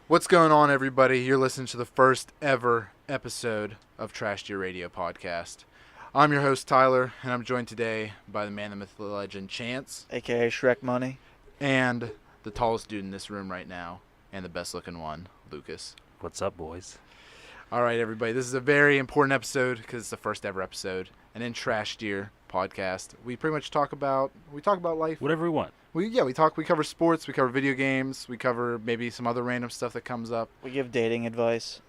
What's going on, everybody? You're listening to the first ever episode of Trash Deer Radio Podcast. I'm your host, Tyler, and I'm joined today by the man, the myth, the legend, Chance. A.K.A. Shrek Money. And the tallest dude in this room right now, and the best-looking one, Lucas. What's up, boys? All right, everybody. This is a very important episode because it's the first ever episode. And in Trash Deer Podcast, we pretty much talk about life. Whatever we want. We cover sports, we cover video games, we cover maybe some other random stuff that comes up. We give dating advice.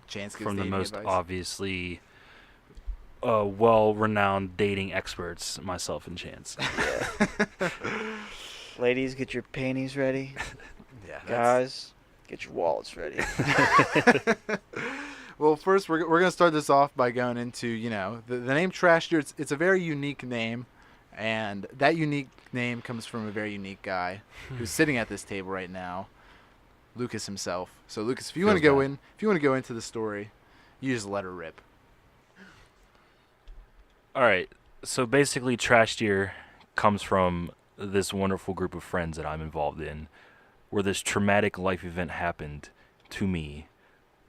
Chance gives From the dating most advice. obviously well-renowned dating experts, myself and Chance. Ladies, get your panties ready. Yeah. Guys, get your wallets ready. Well, first we're going to start this off by going into, the name Trash Deer. It's a very unique name, and that unique name comes from a very unique guy who's sitting at this table right now, Lucas himself. So Lucas, if you want to go into the story, you just let her rip. All right. So basically, Trash Deer comes from this wonderful group of friends that I'm involved in, where this traumatic life event happened to me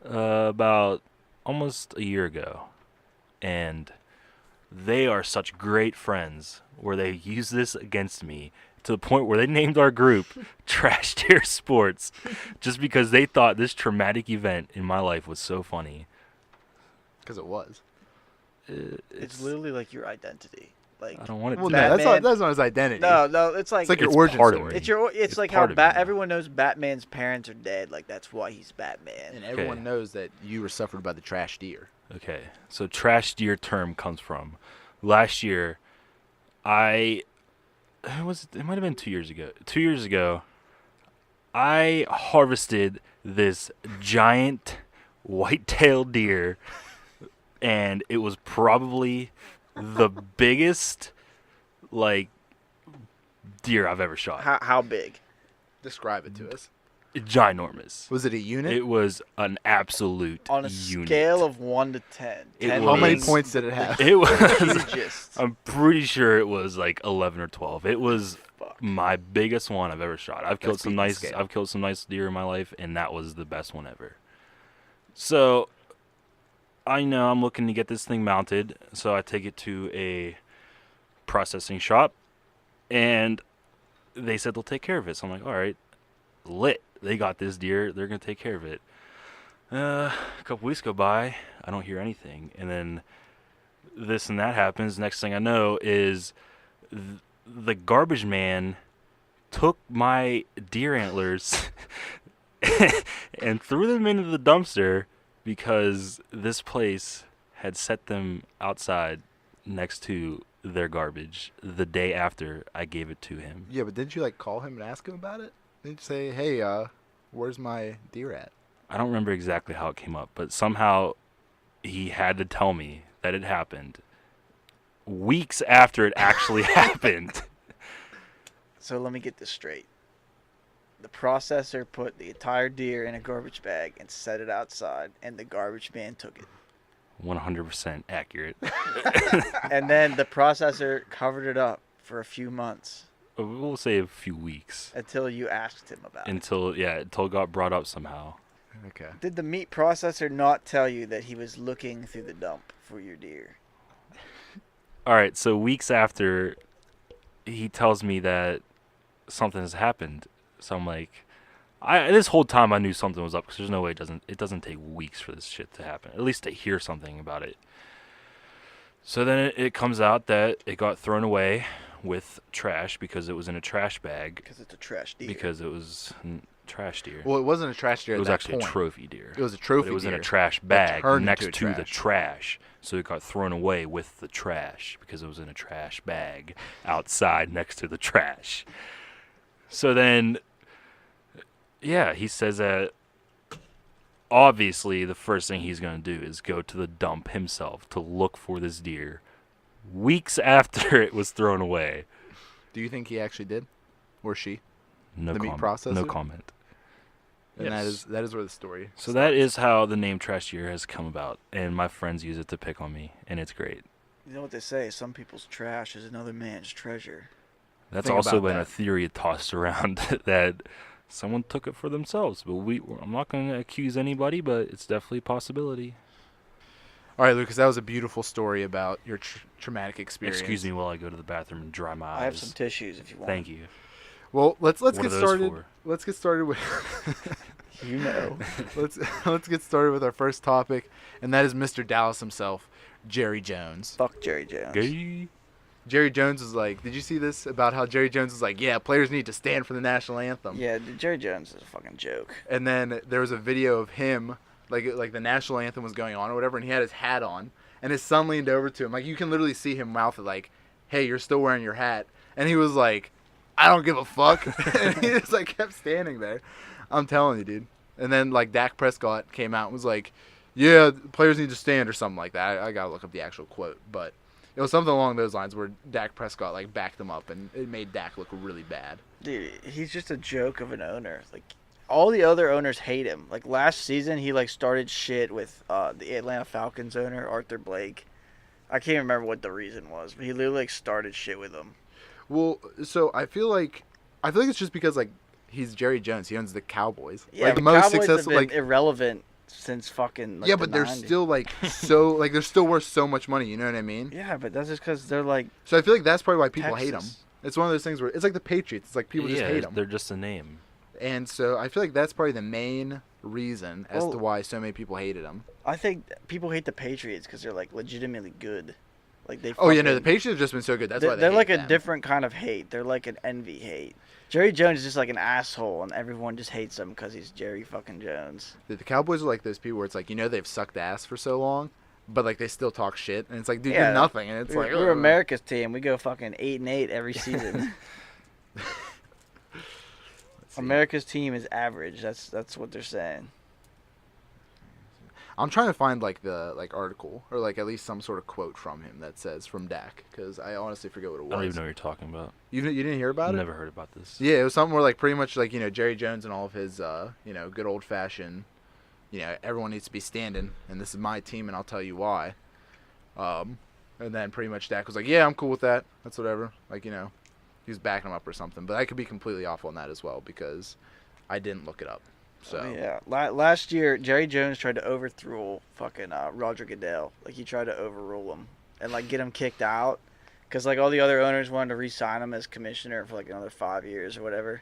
about almost a year ago. And they are such great friends where they use this against me to the point where they named our group Trash Deer Sports just because they thought this traumatic event in my life was so funny. Because it was. It's literally like your identity. Like, I don't want it Well, to no, be. that's not his identity. No, it's like your it's origin part of story. me. It's like part how of me now. everyone knows Batman's parents are dead. Like, that's why he's Batman. And everyone knows that you were suffered by the Trash Deer. Okay, so Trash Deer term comes from last year. It might have been 2 years ago. 2 years ago, I harvested this giant white-tailed deer, and it was probably the biggest, deer I've ever shot. How big? Describe it to us. Ginormous. Was it a unit? It was an absolute On a unit. scale of 1 to 10. It 10 How many being points did it have? It was. the hugest. I'm pretty sure it was like 11 or 12. It was Fuck. my biggest one I've ever shot. I've killed some beating scale. I've killed some nice deer in my life, and that was the best one ever. So I know I'm looking to get this thing mounted, so I take it to a processing shop, and they said they'll take care of it. So I'm like, all right, lit. They got this deer. They're gonna take care of it. A couple weeks go by. I don't hear anything, and then this and that happens. Next thing I know is the garbage man took my deer antlers and threw them into the dumpster because this place had set them outside next to their garbage the day after I gave it to him. Yeah, but didn't you call him and ask him about it? Didn't you say, hey, where's my deer at? I don't remember exactly how it came up, but somehow he had to tell me that it happened weeks after it actually happened. So let me get this straight. The processor put the entire deer in a garbage bag and set it outside, and the garbage man took it. 100% accurate. And then the processor covered it up for a few months We'll say a few weeks until you asked him about it. until it got brought up somehow. Okay. Did the meat processor not tell you that he was looking through the dump for your deer? All right, so weeks after, he tells me that something has happened. So I'm like, this whole time I knew something was up because there's no way it doesn't take weeks for this shit to happen. At least to hear something about it. So then it comes out that it got thrown away with trash because it was in a trash bag. Because it's a trash deer. Because it was trash deer. Well, it wasn't a trash deer It at was that actually point. a trophy deer. It was a trophy But it was in deer a trash bag turned next into to a the trash. So it got thrown away with the trash because it was in a trash bag outside next to the trash. So then, he says that obviously the first thing he's going to do is go to the dump himself to look for this deer weeks after it was thrown away. Do you think he actually did? Or she? No The meat comment. processor? No comment. And Yes. that is where the story So that is how the name Trash Deer has come about, and my friends use it to pick on me, and it's great. You know what they say? Some people's trash is another man's treasure. That's Think also about been that. a theory tossed around that someone took it for themselves. But I'm not going to accuse anybody, but it's definitely a possibility. All right, Lucas, that was a beautiful story about your traumatic experience. Excuse me while I go to the bathroom and dry my eyes. I have some tissues if you want. Thank you. Well, let's What get are those started. for? Let's get started with You know. let's get started with our first topic, and that is Mr. Dallas himself, Jerry Jones. Fuck Jerry Jones. Gay. Jerry Jones was like, did you see this about how Jerry Jones was like, yeah, players need to stand for the national anthem. Yeah, Jerry Jones is a fucking joke. And then there was a video of him, like the national anthem was going on or whatever, and he had his hat on, and his son leaned over to him, like you can literally see him mouth it like, hey, you're still wearing your hat, and he was like, I don't give a fuck, and he just like kept standing there. I'm telling you, dude. And then like Dak Prescott came out and was like, yeah, players need to stand or something like that. I gotta look up the actual quote, but it was something along those lines where Dak Prescott like backed him up, and it made Dak look really bad. Dude, he's just a joke of an owner. Like, all the other owners hate him. Like, last season, he, like, started shit with the Atlanta Falcons owner, Arthur Blake. I can't remember what the reason was, but he literally, like, started shit with him. Well, so I feel like it's just because like he's Jerry Jones. He owns the Cowboys. Yeah, like the most Cowboys successful, have been like irrelevant since fucking, like, yeah, the but they're 90s. still like so like they're still worth so much money. You know what I mean? Yeah, but that's just because they're, like, So I feel like that's probably why people hate him. Texas. It's one of those things where it's like the Patriots. It's like people just hate them. They're just a name. And so I feel like that's probably the main reason as to Well- why so many people hated him. I think people hate the Patriots because they're, like, legitimately good. Like, they Oh yeah, no, the fucking- Patriots have just been so good. That's why they're hate like a them. different kind of hate. They're like an envy hate. Jerry Jones is just like an asshole, and everyone just hates him because he's Jerry fucking Jones. The Cowboys are like those people where it's like they've sucked ass for so long, but like they still talk shit, and it's like dude, Yeah, you're nothing, and it's We're like America's team. We go fucking 8-8 every season. Let's see. America's team is average. That's what they're saying. I'm trying to find like the article or like at least some sort of quote from him that says from Dak, because I honestly forget what it was. I don't even know what you're talking about. You didn't hear about I've it? never heard about this. Yeah, it was something where like pretty much like Jerry Jones and all of his good old fashioned everyone needs to be standing, and this is my team, and I'll tell you why. And then pretty much Dak was like, yeah, I'm cool with that. That's whatever. Like he was backing him up or something, but I could be completely off on that as well because I didn't look it up. So Oh, yeah. Last year, Jerry Jones tried to overthrow fucking Roger Goodell. Like, he tried to overrule him and, like, get him kicked out. Because, like, all the other owners wanted to re-sign him as commissioner for, like, another 5 years or whatever.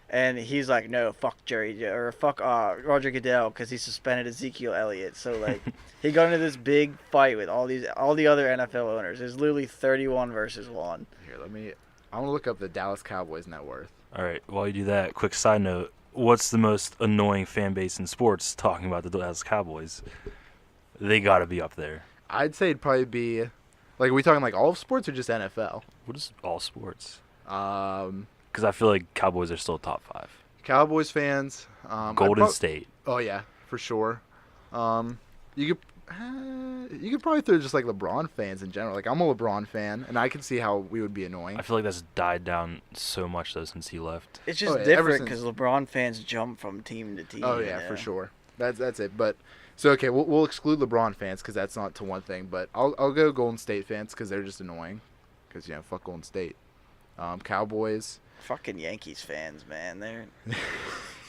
And he's like, no, fuck fuck Roger Goodell because he suspended Ezekiel Elliott. So, like, he got into this big fight with all the other NFL owners. There's literally 31 versus 1. here, I want to look up the Dallas Cowboys net worth. All right, while you do that, quick side note. What's the most annoying fan base in sports talking about the Dallas Cowboys? They got to be up there. I'd say it'd probably be, like, are we talking like all of sports or just NFL? What is all sports? Um, Because I feel like Cowboys are still top 5. Cowboys fans. Golden State. Oh yeah, for sure. You could probably throw just like LeBron fans in general. Like I'm a LeBron fan, and I can see how we would be annoying. I feel like that's died down so much though since he left. It's just Oh, yeah, ever different since- because LeBron fans jump from team to team. Oh yeah, for sure. That's it. But so okay, we'll exclude LeBron fans because that's not to one thing. But I'll go Golden State fans because they're just annoying. Because fuck Golden State. Cowboys. Fucking Yankees fans, man.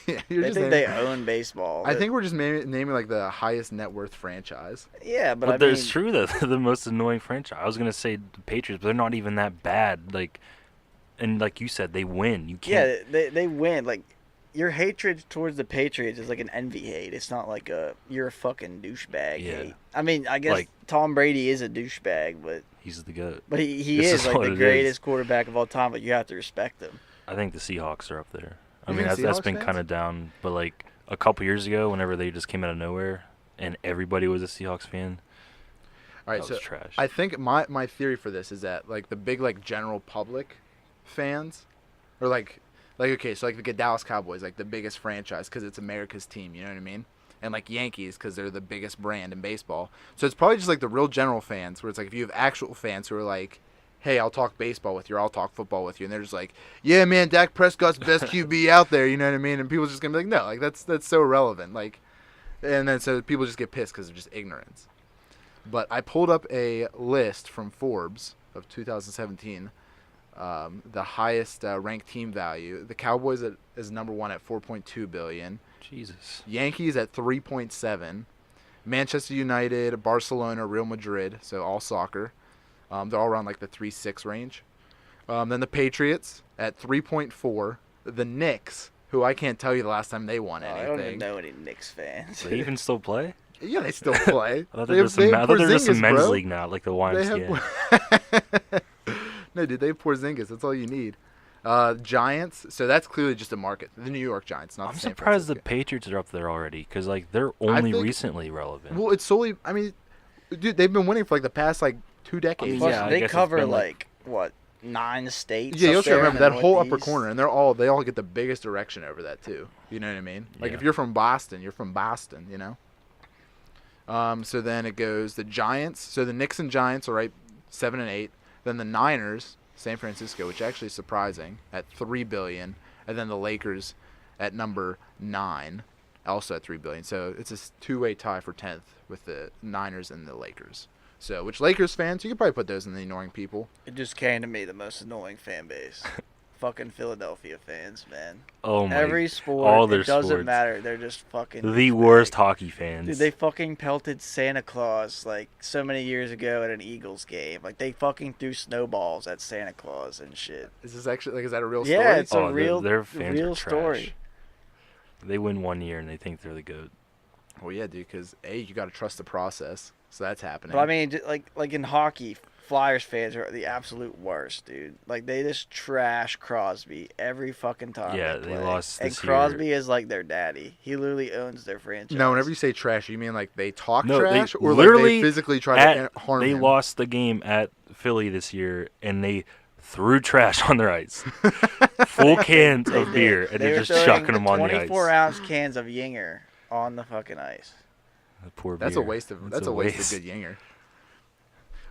Yeah, you're They just think naming- they own baseball. I think we're just naming like the highest net worth franchise. Yeah, but But I it's mean, true that they're the most annoying franchise. I was gonna say the Patriots, but they're not even that bad. Like, and like you said, they win. You can't. yeah, they win. Like, your hatred towards the Patriots is like an envy hate. It's not like you're a fucking douchebag Yeah. hate. I mean, I guess Like- Tom Brady is a douchebag, but He's the goat. he This is is like what the it greatest is. quarterback of all time. But you have to respect him. I think the Seahawks are up there. I You mean, think that's Seahawks been fans? kind of down. But like a couple years ago, whenever they just came out of nowhere and everybody was a Seahawks fan, All right, that so was trash. I think my theory for this is that like the big like general public fans, or like okay, so like the Dallas Cowboys, like the biggest franchise because it's America's team. You know what I mean? And like Yankees because they're the biggest brand in baseball. So it's probably just like the real general fans where it's like if you have actual fans who are like, hey, I'll talk baseball with you or I'll talk football with you, and they're just like, yeah, man, Dak Prescott's the best QB out there. You know what I mean? And people's just gonna be like, no, like that's so irrelevant. Like, and then so people just get pissed because of just ignorance. But I pulled up a list from Forbes of 2017 The highest ranked team value. The Cowboys is number 1 at 4.2 billion. Jesus. Yankees at 3.7. Manchester United, Barcelona, Real Madrid, so all soccer. They're all around like the 3.6 range. Then the Patriots at 3.4. The Knicks, who I can't tell you the last time they won anything. I don't even know any Knicks fans. Do they even still play? Yeah, they still play. I thought there was some Porzingis, men's bro. league now, like the YMCA. No, dude, they have Porzingis. That's all you need. Giants. So that's clearly just a market. The New York Giants, not I'm the San surprised the Francisco. Patriots are up there already because like they're only think- recently relevant. Well, it's solely. I mean, dude, they've been winning for like the past like 2 decades. Plus, yeah, I they guess it's cover been, like what 9 states. Yeah, you up also there remember in the that whole upper Northeast. corner, and they all get the biggest direction over that too. You know what I mean? Like Yeah. if you're from Boston, you're from Boston. You know. So then it goes the Giants. So the Knicks and Giants are right 7 and 8. Then the Niners, San Francisco, which actually is surprising, at 3 billion, and then the Lakers at number 9, also at 3 billion. So it's a two-way tie for 10th with the Niners and the Lakers. So which Lakers fans, you could probably put those in the annoying people. It just came to me the most annoying fan base. Fucking Philadelphia fans, man. Oh my! Every sport, all their it doesn't sports. matter. They're just fucking The worst hockey fans. Dude, they fucking pelted Santa Claus like so many years ago at an Eagles game. Like they fucking threw snowballs at Santa Claus and shit. Is this actually like is that a real story? Yeah, it's Oh, a real, their fans real are trash. story. They win one year and they think they're the goat. Well, yeah, dude, because you got to trust the process, so that's happening. But I mean, like in hockey, Flyers fans are the absolute worst, dude. Like they just trash Crosby every fucking time. Yeah, they they play. lost And this year. Crosby is like their daddy. He literally owns their franchise. no, whenever you say trash, you mean like they talk No, trash, they or like literally they physically try to harm They him? lost the game at Philly this year and they threw trash on their ice. Full cans They of did. beer and They they're were just throwing chucking them on the ice. 24-ounce cans of Yinger on the fucking ice. Poor That's beer. a waste of It's that's a waste of good yinger.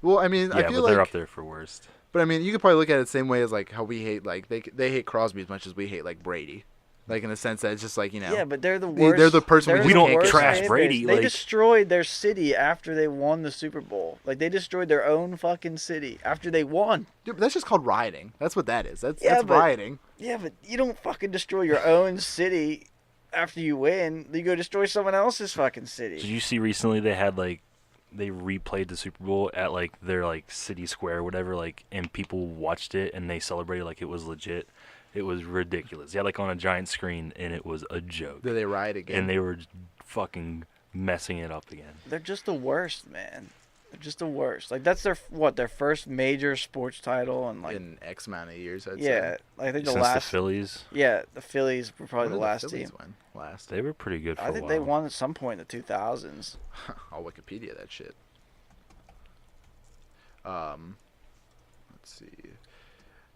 Well, I mean, Yeah, I feel but they're like, up there for worst. but I mean, you could probably look at it the same way as like how we hate like they hate Crosby as much as we hate like Brady, like in the sense that it's just like Yeah, but they're the worst. they're the person we they're just the don't worst trash fan Brady, base. They like- destroyed their city after they won the Super Bowl. Like they destroyed their own fucking city after they won. dude, but that's just called rioting. That's what that is. That's Yeah, but- rioting. Yeah, but you don't fucking destroy your own city after you win. You go destroy someone else's fucking Did city. you see recently they had like they replayed the Super Bowl at like their like city square or whatever, like, and people watched it and they celebrated like it was legit. It was ridiculous. Yeah, like on a giant screen, and it was a joke. Do they riot again? And they were fucking messing it up again. They're just the worst, man. They're just the worst. Like that's their first major sports title and like in X amount of years, I'd yeah, say. I think the Since last the Phillies, yeah, the Phillies were probably When the did last Phillies team. win? Last. they were pretty good for I a think while. they won at some point in the 2000s. I'll Wikipedia that shit. Let's see.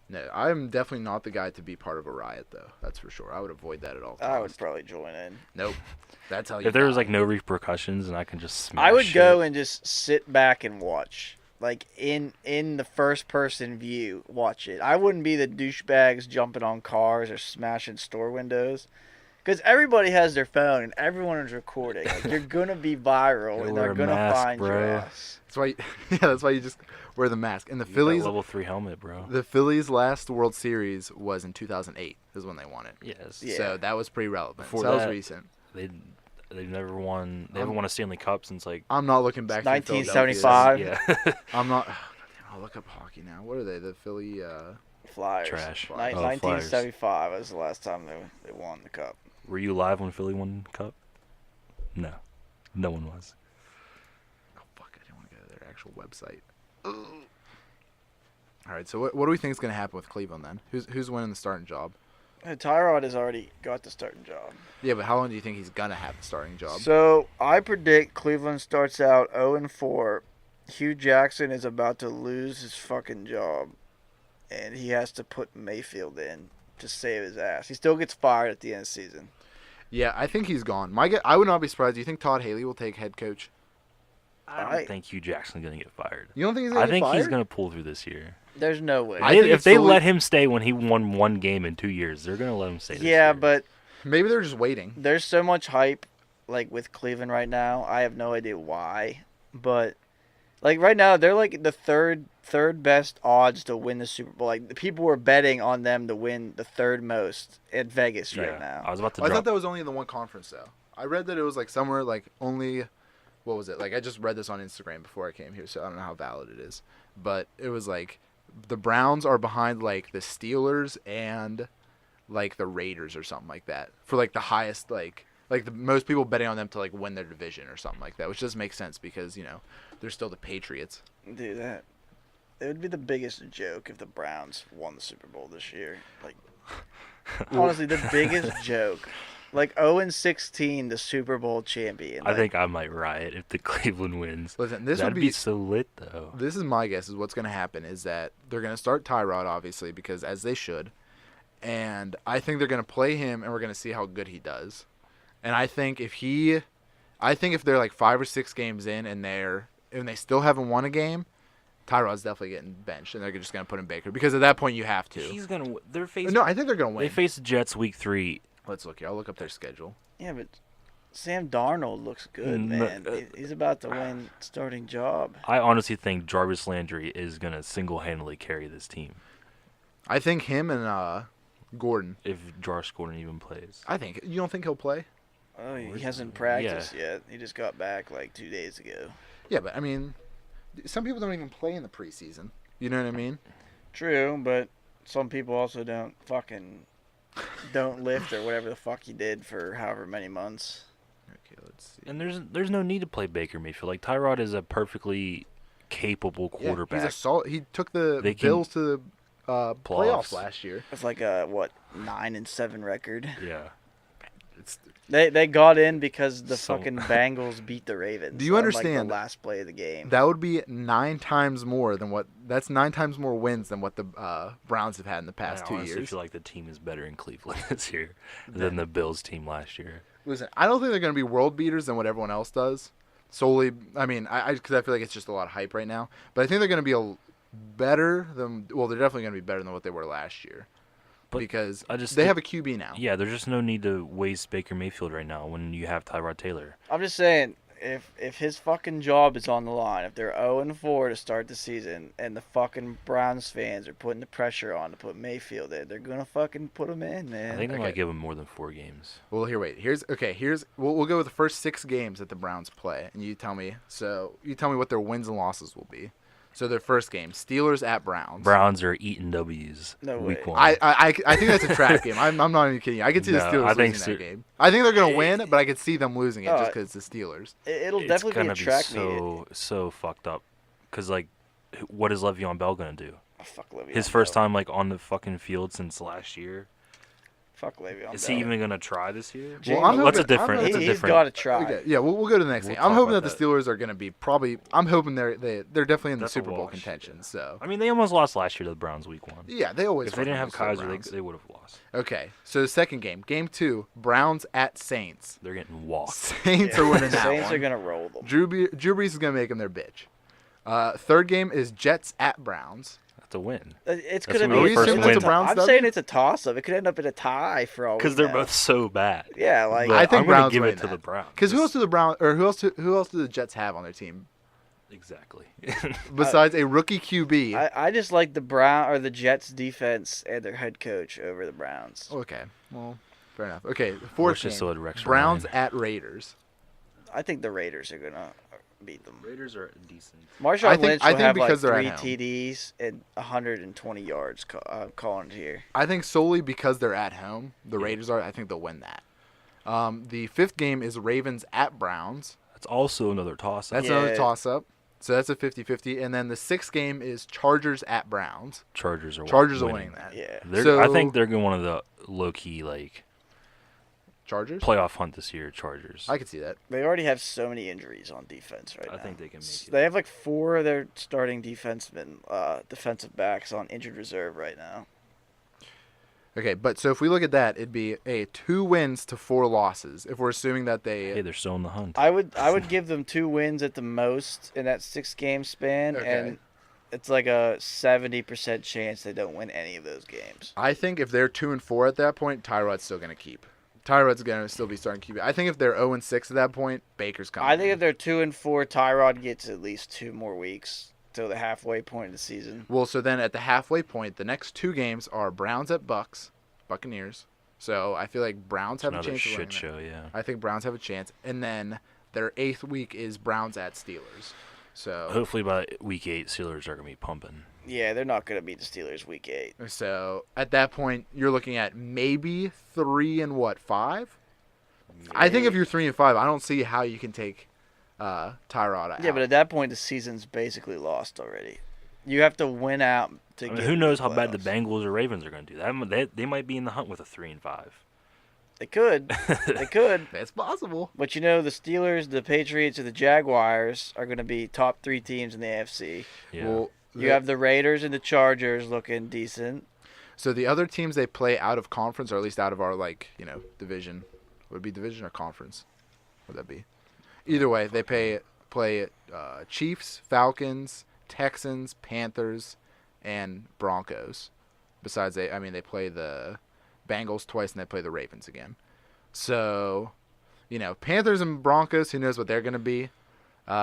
No, I'm definitely not the guy to be part of a riot, though. That's for sure. I would avoid that at all I would costs. probably join in. Nope. That's how you. If there was die. like no repercussions and I can just smash I would shit. go and just sit back and watch. Like in the first person view, watch it. I wouldn't be the douchebags jumping on cars or smashing store windows. Because everybody has their phone and everyone is recording. Like, you're gonna be viral Gotta and wear they're a gonna mask, find your bro. ass. That's why. Yeah, that's why you just wear the mask. And the Use that Phillies, level 3 helmet, bro. the Phillies' last World Series was in 2008. Is when they won it. Yes. Yeah. So that was pretty relevant. Before so that was that- recent. They've never won. They haven't won a Stanley Cup since like. I'm not looking back. to 1975. Yeah. I'm not. Oh, goddamn, I'll look up hockey now. What are they? The Philly. Flyers. Trash. Ni- Oh, 1975 was the last time they won the cup. Were you live when Philly won the Cup? No. No one was. Oh fuck! I didn't want to go to their actual website. Ugh. All right. So what do we think is going to happen with Cleveland then? Who's winning the starting job? Tyrod has already got the starting job. Yeah, but how long do you think he's gonna have the starting job? So I predict Cleveland starts out 0-4. Hugh Jackson is about to lose his fucking job, and he has to put Mayfield in to save his ass. He still gets fired at the end of the season. Yeah, I think he's gone. I would not be surprised. Do you think Todd Haley will take head coach? I don't think Hugh Jackson's gonna get fired. You don't think he's gonna I get think fired? he's gonna pull through this year. There's no way. I think If it's they solely- let him stay when he won one game in 2 years, they're gonna let him stay. This Yeah, year. but Maybe they're just waiting. there's so much hype like with Cleveland right now. I have no idea why, but Like right now, they're like the third best odds to win the Super Bowl. Like the people were betting on them to win the third most at Vegas right now. I was about to I drop. thought that was only in the one conference though. I read that it was like somewhere like only, what was it? Like I just read this on Instagram before I came here, so I don't know how valid it is. But it was like the Browns are behind like the Steelers and like the Raiders or something like that for like the highest like the most people betting on them to like win their division or something like that, which does make sense because they're still the Patriots. Dude, it would be the biggest joke if the Browns won the Super Bowl this year. Like, honestly, the biggest joke. Like 0-16, the Super Bowl champion. I think I might riot if the Cleveland wins. Listen, this That'd would be so lit though. This is my guess is what's going to happen is that they're going to start Tyrod obviously because as they should, and I think they're going to play him and we're going to see how good he does. And I think if they're like 5 or 6 games in and they still haven't won a game, Tyrod's definitely getting benched and they're just going to put in Baker because at that point you have to. He's gonna. They're facing. No, I think they're going to win. They face the Jets week 3. Let's look here. I'll look up their schedule. Yeah, but Sam Darnold looks good, man. He's about to win starting job. I honestly think Jarvis Landry is gonna single-handedly carry this team. I think him and Gordon. If Josh Gordon even plays. You don't think he'll play? Oh, he hasn't practiced yet. He just got back like 2 days ago. Yeah, but I mean, some people don't even play in the preseason. You know what I mean? True, but some people also don't lift or whatever the fuck he did for however many months. Okay, let's see. And there's no need to play Baker Mayfield. Like Tyrod is a perfectly capable quarterback. He's he took the Bills to the playoffs last year. It's like a 9-7 record. Yeah. They got in because the fucking Bengals beat the Ravens. Do you understand? Like the last play of the game. That would be 9 times more than that's 9 times more wins than what the Browns have had in the past 2 years. I honestly feel like the team is better in Cleveland this year than the Bills team last year. Listen, I don't think they're going to be world beaters than what everyone else does. Solely, I mean, because I feel like it's just a lot of hype right now. But I think they're going to be better than. Well, they're definitely going to be better than what they were last year. But because they have a QB now. Yeah, there's just no need to waste Baker Mayfield right now when you have Tyrod Taylor. I'm just saying, if his fucking job is on the line, if they're 0-4 to start the season, and the fucking Browns fans are putting the pressure on to put Mayfield in, they're gonna fucking put him in, man. I think they might give him more than 4 games. Well, here's we'll go with the first 6 games that the Browns play, and you tell me what their wins and losses will be. So their first game, Steelers at Browns. Browns are eating W's week 1. I think that's a trap game. I'm not even kidding you. I can see the Steelers losing that game. I think they're going to win, but I could see them losing it just because it's the Steelers. It'll definitely be a track meet. So fucked up. Because, like, what is Le'Veon Bell going to do? Oh, fuck Le'Veon His first time, like, on the fucking field since last year. Fuck Le'Veon Is he even going to try this year? Well, He's got to try. Okay, yeah, we'll go to the next game. I'm hoping that the Steelers are going to be I'm hoping they're definitely in the Super Bowl contention. So I mean, they almost lost last year to the Browns week 1. Yeah, they always. If they didn't have Kaiser, they would have lost. Okay, so the second game, game 2, Browns at Saints. They're getting walked. Saints are winning that Saints one. are going to roll them. Drew Brees is going to make them their bitch. Third game is Jets at Browns. That's a win. It's That's going to gonna be be the first win. I'm saying it's a toss-up. It could end up in a tie for all. Because they're both so bad. Yeah, like But I think I'm gonna Browns give win it to the that. Browns. Because who else do the Jets have on their team Exactly. besides a rookie QB? I just like the Jets defense and their head coach over the Browns. Okay, well, fair enough. Okay, fourth just so it game, Rex Browns Ryan. at Raiders. I think the Raiders are gonna beat them. Raiders are decent. Marshawn Lynch will have because like they're 3 at home. TDs and 120 yards. Calling it here. I think solely because they're at home, the Raiders are. I think they'll win that. The fifth game is Ravens at Browns. That's also another toss-up. That's another toss-up. So that's a 50-50. And then the sixth game is Chargers at Browns. Chargers are winning that. Yeah. I think they're one of the low-key, like, Chargers? playoff hunt this year, Chargers. I could see that. They already have so many injuries on defense right now. I think they can make it. They have like 4 of their starting defensive backs on injured reserve right now. Okay, but so if we look at that, it'd be 2 wins to 4 losses. If we're assuming that Hey, they're still in the hunt. I would give them 2 wins at the most in that 6-game span, and it's like a 70% chance they don't win any of those games. I think if they're 2-4 at that point, Tyrod's still going to keep. Tyrod's going to still be starting QB. I think if they're 0-6 at that point, Baker's coming. I think in. if they're 2-4, Tyrod gets at least 2 more weeks till the halfway point of the season. Well, so then at the halfway point, the next 2 games are Browns at Buccaneers. So I feel like Browns have a Another chance. of winning shit that. show, yeah. I think Browns have a chance, and then their 8th week is Browns at Steelers. So Hopefully by week 8, Steelers are gonna be pumping. Yeah, they're not going to beat the Steelers week 8. So at that point, you're looking at maybe 5. I think if you're 3-5, I don't see how you can take Tyrod out. Yeah, but at that point, the season's basically lost already. You have to win out to get. Who knows how into bad the playoffs. Bengals or Ravens are gonna do? They might be in the hunt with a 3-5. They could. They could. That's possible. But the Steelers, the Patriots, or the Jaguars are going to be top 3 teams in the AFC. Yeah. Well, You have the Raiders and the Chargers looking decent. So the other teams they play out of conference, or at least out of our division, would it be division or conference? What would that be? Either way, they play Chiefs, Falcons, Texans, Panthers, and Broncos. Besides, they play the Bengals twice and they play the Ravens again. So, Panthers and Broncos, who knows what they're going to be.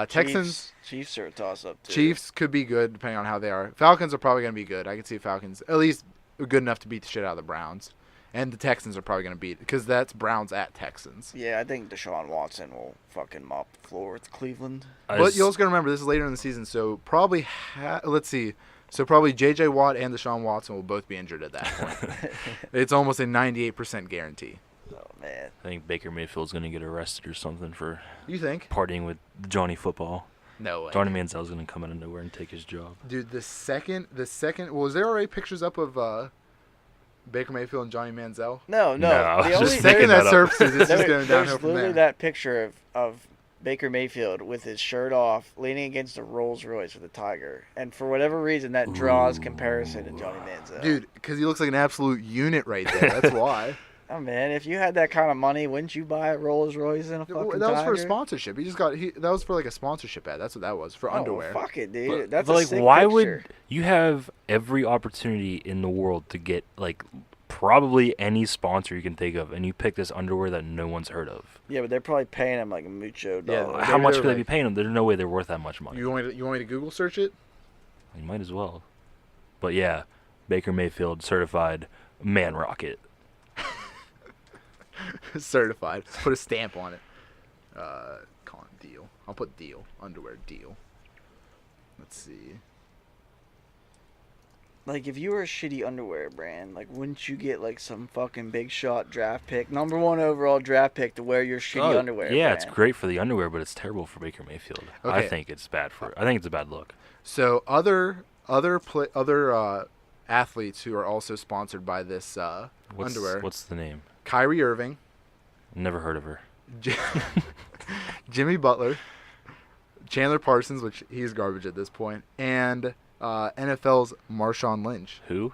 Texans, Chiefs are a toss-up, too. Chiefs could be good depending on how they are. Falcons are probably going to be good. I can see Falcons at least good enough to beat the shit out of the Browns. And the Texans are probably going to beat, because that's Browns at Texans. Yeah, I think Deshaun Watson will fucking mop the floor with Cleveland. But you also got to remember, this is later in the season, so probably, let's see. So probably J.J. Watt and Deshaun Watson will both be injured at that point. It's almost a 98% guarantee. Oh, man. I think Baker Mayfield's gonna get arrested or something for You think? partying with Johnny Football. No way. Johnny Manziel's gonna come out of nowhere and take his job. Dude, the second, well, is there already pictures up of Baker Mayfield and Johnny Manziel? No. No, The just only The second that that up. surfaces, it's just going there's downhill from literally there. that picture of Baker Mayfield with his shirt off, leaning against a Rolls Royce with a tiger, and for whatever reason, that draws comparison to Johnny Manziel. Dude, because he looks like an absolute unit right there. That's why. Oh man, if you had that kind of money, wouldn't you buy a Rolls Royce and a fucking That was for a tiger? sponsorship. That was for like a sponsorship ad. That's what that was, for Oh, underwear. Fuck it, dude. But- That's but, a like, sick why picture. would you have every opportunity in the world to get like probably any sponsor you can think of, and you pick this underwear that no one's heard of? Yeah, but they're probably paying him like a mucho Yeah, dollar. How much they're could they be like- paying them? There's no way they're worth that much money. You want me to Google search it? You might as well. But yeah, Baker Mayfield certified man rocket. Certified. Put a stamp on it. Call it deal. I'll put deal. Underwear deal. Let's see. Like, if you were a shitty underwear brand, like, wouldn't you get like some fucking big shot draft pick, #1 overall draft pick to wear your shitty underwear? Yeah, brand? it's great for the underwear, but it's terrible for Baker Mayfield. I Okay. think it's bad I think it's a bad look. So other athletes who are also sponsored by this underwear. What's the name? Kyrie Irving, Never heard of her. Jimmy Butler, Chandler Parsons, which he's garbage at this point, and NFL's Marshawn Lynch. Who?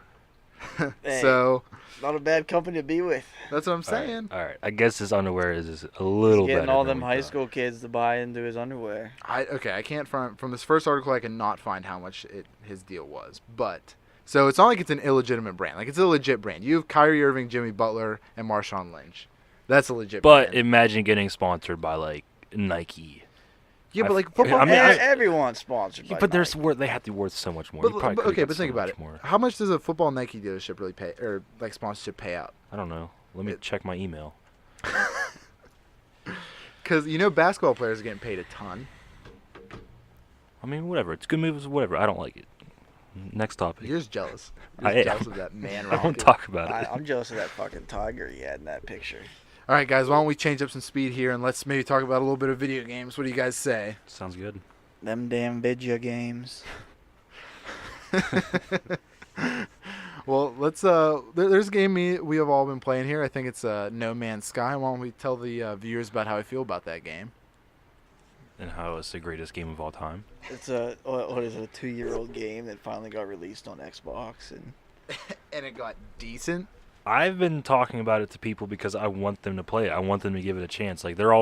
Hey, So not a bad company to be with. that's what I'm saying. All right. I guess his underwear is a little Getting better all than them we high thought. school kids to buy into his underwear. I can't from this first article I cannot find how much his deal was, but so it's not like it's an illegitimate brand. Like, it's a legit brand. You have Kyrie Irving, Jimmy Butler, and Marshawn Lynch. That's a legit But brand. imagine getting sponsored by like Nike. Yeah, but like I football. mean, Everyone's sponsored by But Nike. they have to be worth so much more. but, You probably but- could've okay, got but so think about much it. more. How much does a football Nike dealership really pay, or like sponsorship pay out? I don't know. Let me check my email. Because basketball players are getting paid a ton. I mean, whatever. It's good moves. Whatever. I don't like it. Next topic. You're just jealous. I You're just am. jealous of that man I won't rocket. talk about it. I'm jealous of that fucking tiger he had in that picture. All right, guys. Why don't we change up some speed here and let's maybe talk about a little bit of video games? What do you guys say? Sounds good. Them damn video games. Well, let's. There's a game we have all been playing here. I think it's No Man's Sky. Why don't we tell the viewers about how I feel about that game? And how it's the greatest game of all time. It's what is it, a 2-year-old game that finally got released on Xbox, and And it got decent. I've been talking about it to people because I want them to play it. I want them to give it a chance. Like they're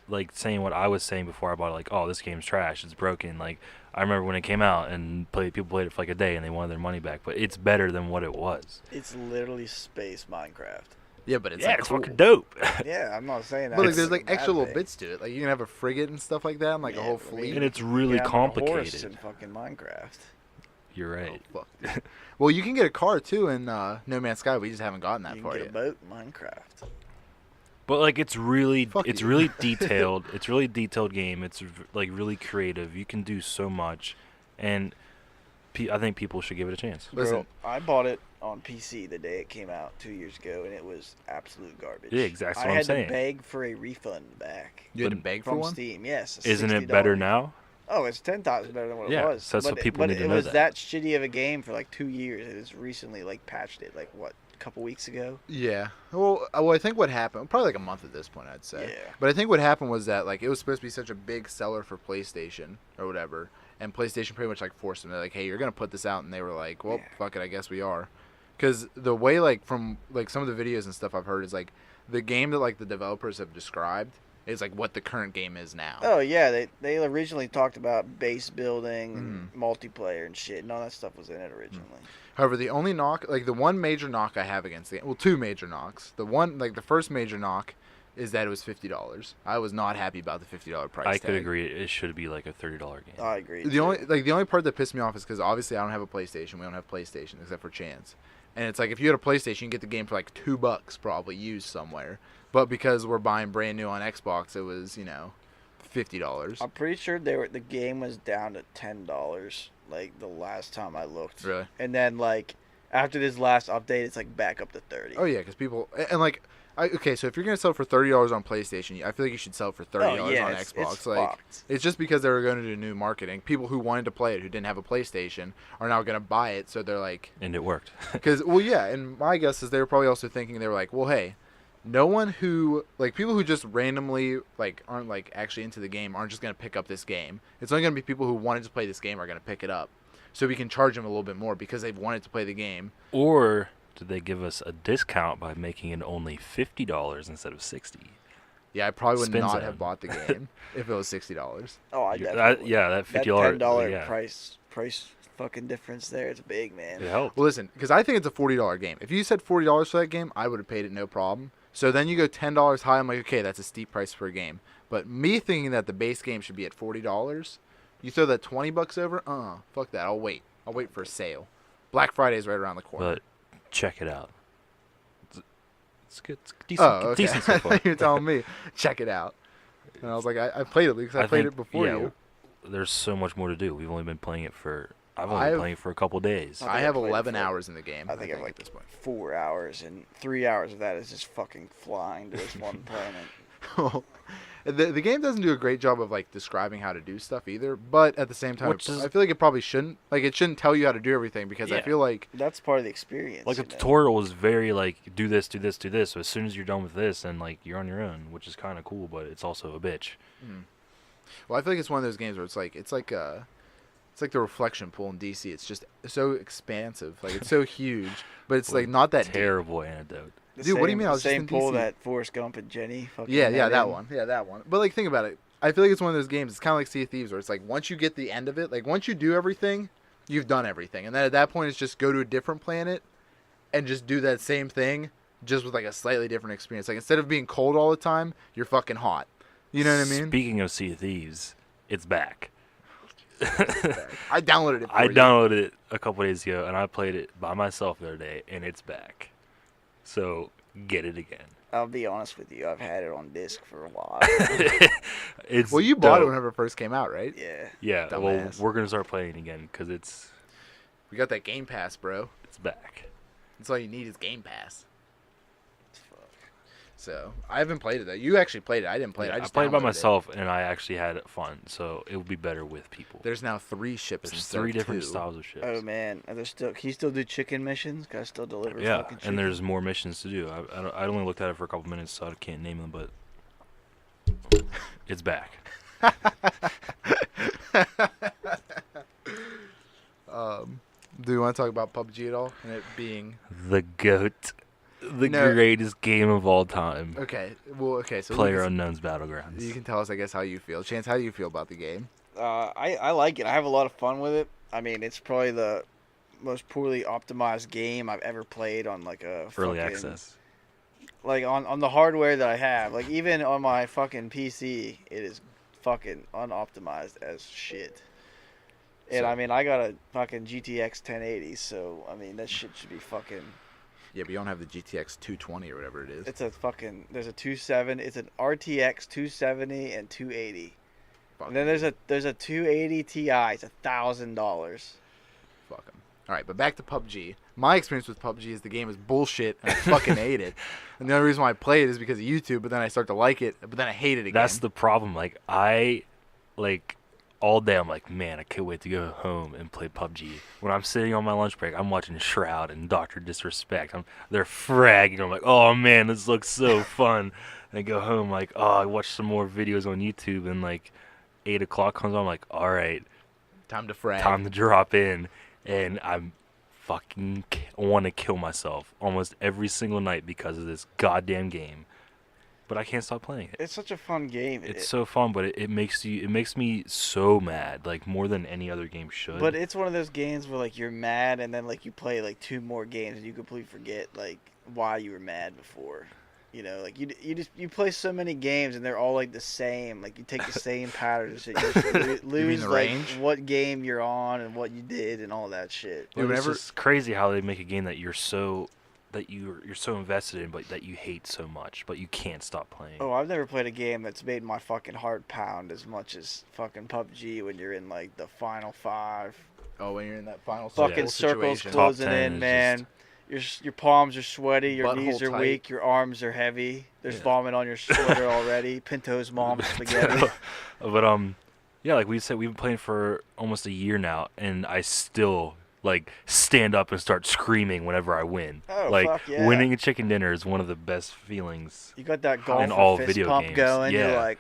like saying what I was saying before I bought it. Like, oh, this game's trash. It's broken. Like I remember when it came out and people played it for like a day and they wanted their money back. But it's better than what it was. it's literally space Minecraft. Yeah, but it's yeah, like it's cool. fucking dope. Yeah, I'm not saying that. But like, it's there's like a bad extra little thing. bits to it. Like you can have a frigate and stuff like that, and like a Yeah, whole I mean, fleet. And it's you really can have, like, a horse complicated. in fucking Minecraft. You're right. Oh, fuck. Dude. Well, you can get a car too in No Man's Sky. We just haven't gotten that You far can get yet. a boat in Minecraft. But like it's really Fuck it's you. really detailed. It's really detailed game. It's like really creative. You can do so much, and I think people should give it a chance. Listen. Bro, I bought it on PC the day it came out 2 years ago, and it was absolute garbage. Yeah, exactly what I I'm had saying. to beg for a refund back You had to But beg for from one. Steam. Yes. a Isn't it better $60. now? Oh, it's 10 times better than what Yeah, it was. so that's what people but need to it know was that. that shitty of a game for like 2 years. It was recently like patched it like what, a couple weeks ago. Yeah. Well, I think what happened, probably like a month at this point, I'd say. Yeah. But I think what happened was that like it was supposed to be such a big seller for PlayStation or whatever, and PlayStation pretty much like forced them. They're like, "Hey, you're gonna put this out," and they were like, "Well, Yeah. fuck it, I guess we are." Because the way like from like some of the videos and stuff I've heard is like the game that like the developers have described is like what the current game is now. Oh yeah, they originally talked about base building and multiplayer and shit, and all that stuff was in it originally. However, the only knock, like the one major knock I have against the game, well, two major knocks. The one, like the first major knock, is that it was $50. I was not happy about the $50 price I tag. could agree. It should be like a $30 game. I agree. The only part that pissed me off is because obviously I don't have a PlayStation. We don't have PlayStation except for Chance, and it's like if you had a PlayStation, you can get the game for like $2 probably used somewhere. But because we're buying brand new on Xbox, it was $50. I'm pretty sure the game was down to $10 like the last time I looked. Really? And then like after this last update, it's like back up to 30. Oh yeah, because people and like. Okay, so if you're gonna sell it for $30 on PlayStation, I feel like you should sell it for $30 Oh, yeah, on it's Xbox. Like, fucked. it's just because they were going to do new marketing. People who wanted to play it, who didn't have a PlayStation, are now gonna buy it. So they're like, And it worked. because well, yeah. And my guess is they were probably also thinking they were like, well, hey, no one who like people who just randomly like aren't like actually into the game aren't just gonna pick up this game. It's only gonna be people who wanted to play this game are gonna pick it up. So we can charge them a little bit more because they've wanted to play the game. Or did they give us a discount by making it only $50 instead of $60? Yeah, I probably would Spin not zone. have bought the game if it was $60. Oh, I You- definitely. yeah, that that $50 $10 yeah, price fucking difference there. It's big, man. it helped. Well, listen, because I think it's a $40 game. If you said $40 for that game, I would have paid it no problem. So then you go $10 high. I'm like, okay, that's a steep price for a game. But me thinking that the base game should be at $40, you throw that $20 over. Fuck that. I'll wait. I'll wait for a sale. Black Friday is right around the corner. But check it out. It's good. It's decent. Oh, okay. Decent so far. You're telling me, check it out. And I was like, I played it because I played think, it before yeah, you. There's so much more to do. We've only been playing it for. I've only I've- been playing it for a couple days. think I I have played it 11 for- hours in the game. I think I've at like this point. 4 hours, and 3 hours of that is just fucking flying to this one planet. The game doesn't do a great job of like describing how to do stuff either, but at the same time, Which is- I feel like it probably shouldn't. Like it shouldn't tell you how to do everything because I Yeah. feel like That's part of the experience. Like the you know? tutorial was very like do this, do this, do this. So as soon as you're done with this, and like you're on your own, which is kind of cool, but it's also a bitch. well, I feel like it's one of those games where it's like the reflection pool in DC. It's just so expansive, like it's so huge, but it's like not that deep. Terrible antidote. The Dude, what do you same- mean? I was the just same in pool DC. that Forrest Gump and Jenny fucking Yeah, had that in. one. Yeah, that one. But like, think about it. I feel like it's one of those games. It's kind of like Sea of Thieves, where it's like once you get the end of it, like once you do everything, you've done everything, and then at that point, it's just go to a different planet and just do that same thing, just with like a slightly different experience. Like instead of being cold all the time, you're fucking hot. You know what I mean? Speaking of Sea of Thieves, it's back. I downloaded it. For I you. downloaded it a couple days ago, and I played it by myself the other day, and it's back. So get it again. I'll be honest with you. I've had it on disc for a while. It's Well, you bought it dope. whenever it first came out, right? Yeah. Yeah, well, Dumbass. we're gonna start playing again because it's We got that Game Pass, bro. back. That's all you need is Game Pass. So I haven't played it though. You actually played it. I didn't play it. Yeah, I I just played it by downloaded myself, and I actually had fun. So it would be better with people. There's now 3 ships. There's instead 3 of different 2. styles of ships. Oh man, are there still? Can you still do chicken missions? Can I still deliver? Yeah, fucking chicken? and there's more missions to do. I only looked at it for a couple minutes, so I can't name them, but it's back. Do you want to talk about PUBG at all? And it being The GOAT, the No. greatest game of all time. okay. Well, okay. So Player Lucas, Unknown's Battlegrounds. you can tell us, I guess, how you feel. Chance, how do you feel about the game? I like it. I have a lot of fun with it. I mean, it's probably the most poorly optimized game I've ever played on like a Early fucking- access. like on the hardware that I have, like even on my fucking PC, it is fucking unoptimized as shit. And So- I mean, I got a fucking GTX 1080, so I mean that shit should be fucking. Yeah, but you don't have the GTX 220 or whatever it is. It's a fucking. There's a 27. It's an RTX 270 and 280. Fuck And then there's a 280 Ti. It's $1,000. Fuck 'em. All right, but back to PUBG. My experience with PUBG is the game is bullshit, and I fucking hate it. And the only reason why I play it is because of YouTube. But then I start to like it, but then I hate it again. That's the problem. Like all day I'm like, man, I can't wait to go home and play PUBG. When I'm sitting on my lunch break, I'm watching Shroud and Doctor Disrespect. They're fragging. I'm like, oh man, this looks so fun. And I go home like, oh, I watch some more videos on YouTube, and like 8 o'clock comes on. I'm like, all right, time to frag. time to drop in, and I'm fucking want to kill myself almost every single night because of this goddamn game. But I can't stop playing it. It's such a fun game. It's so fun, but it makes me so mad, like more than any other game should. But it's one of those games where like you're mad, and then like you play like 2 more games, and you completely forget like why you were mad before. You know, like you play so many games, and they're all like the same. Like you take the same patterns. You just lose the like range? what game you're on and what you did and all that shit. Dude, it's whenever- just crazy how they make a game that you're so invested in, but that you hate so much, but you can't stop playing. Oh, I've never played a game that's made my fucking heart pound as much as fucking PUBG when you're in like the final 5. Oh, when you're in that final Fucking circle circles situation. closing Top 10 in, is man. Your palms are sweaty, your knees Butthole are tight. weak, your arms are heavy. There's Yeah. vomit on your sweater already. Pinto's mom's spaghetti. But yeah, like we said, we've been playing for almost a year now, and I still like stand up and start screaming whenever I win. Oh, like fuck yeah. winning a chicken dinner is one of the best feelings. You got that golf In all fist video pump games. going. You're Yeah. like,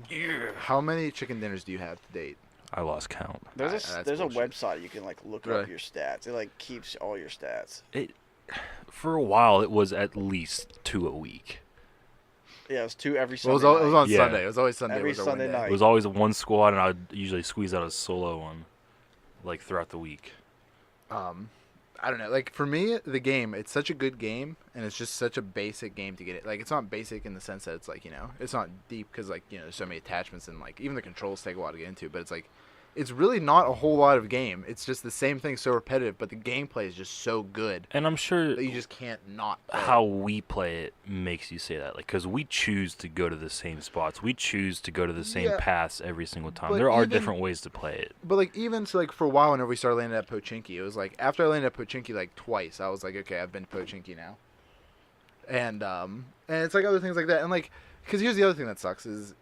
Yeah. How many chicken dinners do you have to date? I lost count. there's That's a bullshit. website you can like look Really? up your stats. It like keeps all your stats. For a while, it was at least 2 a week. Yeah, it was 2 every Well, Sunday. it was night. on Yeah. Sunday. It was always Sunday. Every was our Sunday win day. night. It was always one squad, and I'd usually squeeze out a solo one, like throughout the week. I don't know. Like for me, the game, it's such a good game, and it's just such a basic game to get it. Like it's not basic in the sense that it's like it's not deep because like there's so many attachments and like even the controls take a while to get into. But it's like it's really not a whole lot of game. It's just the same thing, so repetitive, but the gameplay is just so good And I'm sure that you just can't not play it. how we play it makes you say that, like, because we choose to go to the same spots, we choose to go to the same Yeah. paths every single time. But There are even- different ways to play it. But like even so, like for a while, whenever we started landing at Pochinki, it was like after I landed at Pochinki like twice, I was like, okay, I've been to Pochinki now. And it's like other things like that, and like because here's the other thing that sucks is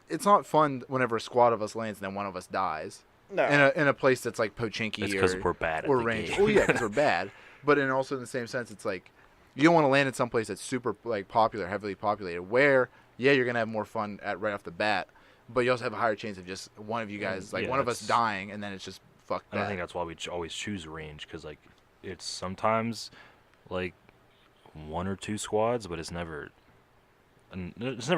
it's not fun whenever a squad of us lands and then one of us dies No. in a place that's like Pochinki It's because or we're bad at or the range. game. Oh yeah, because we're bad. But in also in the same sense, it's like you don't want to land in some place that's super like popular, heavily populated, where you're gonna have more fun at right off the bat, but you also have a higher chance of just one of you guys, like Yeah, one of us that's- dying, and then it's just fuck And I that. think that's why we always choose range, because like it's sometimes like 1 or 2 squads, but it's never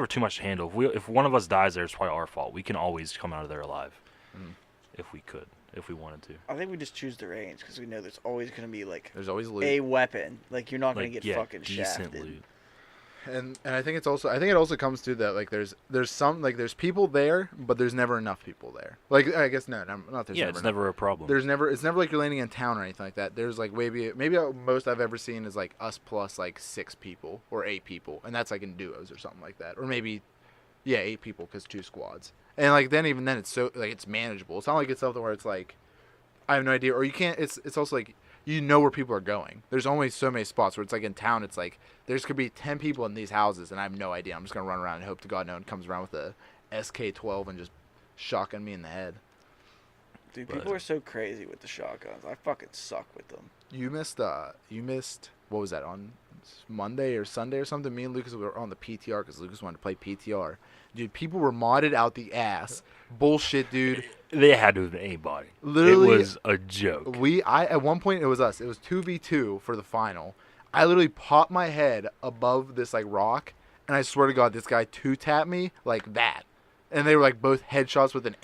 too much to handle. If one of us dies there, it's probably our fault. We can always come out of there alive, Mhm. if we wanted to. I think we just choose the range because we know there's always gonna be like There's always loot. a weapon. Like you're not gonna Like, get yeah, fucking decent shafted. loot. And I think it also comes to that like there's some like there's people there, but there's never enough people there. Like I guess not there's Yeah, never it's enough. never a problem. It's never like you're landing in town or anything like that. There's like maybe most I've ever seen is like us plus like 6 people or 8 people, and that's like in duos or something like that, or maybe 8 people because 2 squads. And like even then it's so like it's manageable. It's not like it's something where it's like I have no idea, or you can't. It's also like you know where people are going. There's only so many spots where it's like in town. It's like there's could be 10 people in these houses, and I have no idea. I'm just gonna run around and hope to God no one comes around with a SK-12 and just shotgun me in the head. Dude, But- people are so crazy with the shotguns. I fucking suck with them. You missed what was that on Monday or Sunday or something? Me and Lucas were on the PTR because Lucas wanted to play PTR. Dude, people were modded out the ass. Bullshit, dude. They had to have been anybody. Literally, it was a joke. At one point it was us. It was 2v2 for the final. I literally popped my head above this like rock, and I swear to God, this guy 2-tapped me like that. And they were like both headshots with an